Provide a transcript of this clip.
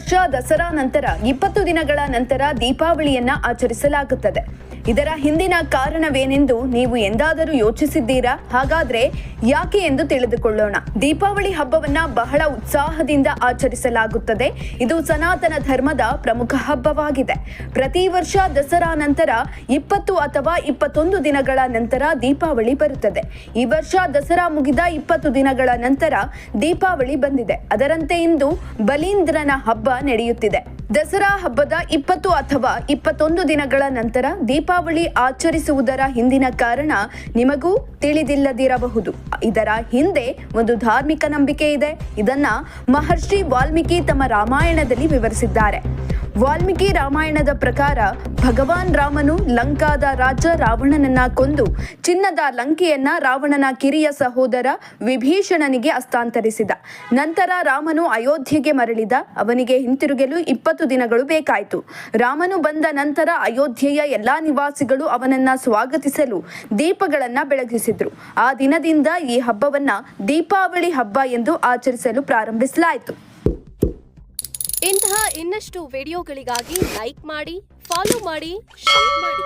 ವರ್ಷ ದಸರಾ ನಂತರ 20 ದಿನಗಳ ನಂತರ ದೀಪಾವಳಿಯನ್ನ ಆಚರಿಸಲಾಗುತ್ತದೆ. ಇದರ ಹಿಂದಿನ ಕಾರಣವೇನೆಂದು ನೀವು ಎಂದಾದರೂ ಯೋಚಿಸಿದ್ದೀರಾ? ಹಾಗಾದ್ರೆ ಯಾಕೆ ಎಂದು ತಿಳಿದುಕೊಳ್ಳೋಣ. ದೀಪಾವಳಿ ಹಬ್ಬವನ್ನ ಬಹಳ ಉತ್ಸಾಹದಿಂದ ಆಚರಿಸಲಾಗುತ್ತದೆ. ಇದು ಸನಾತನ ಧರ್ಮದ ಪ್ರಮುಖ ಹಬ್ಬವಾಗಿದೆ. ಪ್ರತಿ ವರ್ಷ ದಸರಾ ನಂತರ 20 ಅಥವಾ 21 ದಿನಗಳ ನಂತರ ದೀಪಾವಳಿ ಬರುತ್ತದೆ. ಈ ವರ್ಷ ದಸರಾ ಮುಗಿದ 20 ದಿನಗಳ ನಂತರ ದೀಪಾವಳಿ ಬಂದಿದೆ. ಅದರಂತೆ ಇಂದು ಬಲೀಂದ್ರನ ಹಬ್ಬ ನಡೆಯುತ್ತಿದೆ. ದಸರಾ ಹಬ್ಬದ 20 ಅಥವಾ 21 ದಿನಗಳ ನಂತರ ದೀಪಾವಳಿ ಆಚರಿಸುವುದರ ಹಿಂದಿನ ಕಾರಣ ನಿಮಗೂ ತಿಳಿದಿಲ್ಲದಿರಬಹುದು. ಇದರ ಹಿಂದೆ ಒಂದು ಧಾರ್ಮಿಕ ನಂಬಿಕೆ ಇದೆ. ಇದನ್ನ ಮಹರ್ಷಿ ವಾಲ್ಮೀಕಿ ತಮ್ಮ ರಾಮಾಯಣದಲ್ಲಿ ವಿವರಿಸಿದ್ದಾರೆ. ವಾಲ್ಮೀಕಿ ರಾಮಾಯಣದ ಪ್ರಕಾರ ಭಗವಾನ್ ರಾಮನು ಲಂಕಾದ ರಾಜ ರಾವಣನನ್ನ ಕೊಂದು ಚಿನ್ನದ ಲಂಕೆಯನ್ನ ರಾವಣನ ಕಿರಿಯ ಸಹೋದರ ವಿಭೀಷಣನಿಗೆ ಹಸ್ತಾಂತರಿಸಿದ. ನಂತರ ರಾಮನು ಅಯೋಧ್ಯೆಗೆ ಮರಳಿದ. ಅವನಿಗೆ ಹಿಂತಿರುಗಲು 20 ದಿನಗಳು ಬೇಕಾಯಿತು. ರಾಮನು ಬಂದ ನಂತರ ಅಯೋಧ್ಯೆಯ ಎಲ್ಲಾ ನಿವಾಸಿಗಳು ಅವನನ್ನ ಸ್ವಾಗತಿಸಲು ದೀಪಗಳನ್ನ ಬೆಳಗಿಸಿದ್ರು. ಆ ದಿನದಿಂದ ಈ ಹಬ್ಬವನ್ನ ದೀಪಾವಳಿ ಹಬ್ಬ ಎಂದು ಆಚರಿಸಲು ಪ್ರಾರಂಭಿಸಲಾಯಿತು. ಇಂತಹ ಇನ್ನಷ್ಟು ವಿಡಿಯೋಗಳಿಗಾಗಿ ಲೈಕ್ ಮಾಡಿ, ಫಾಲೋ ಮಾಡಿ, ಶೇರ್ ಮಾಡಿ.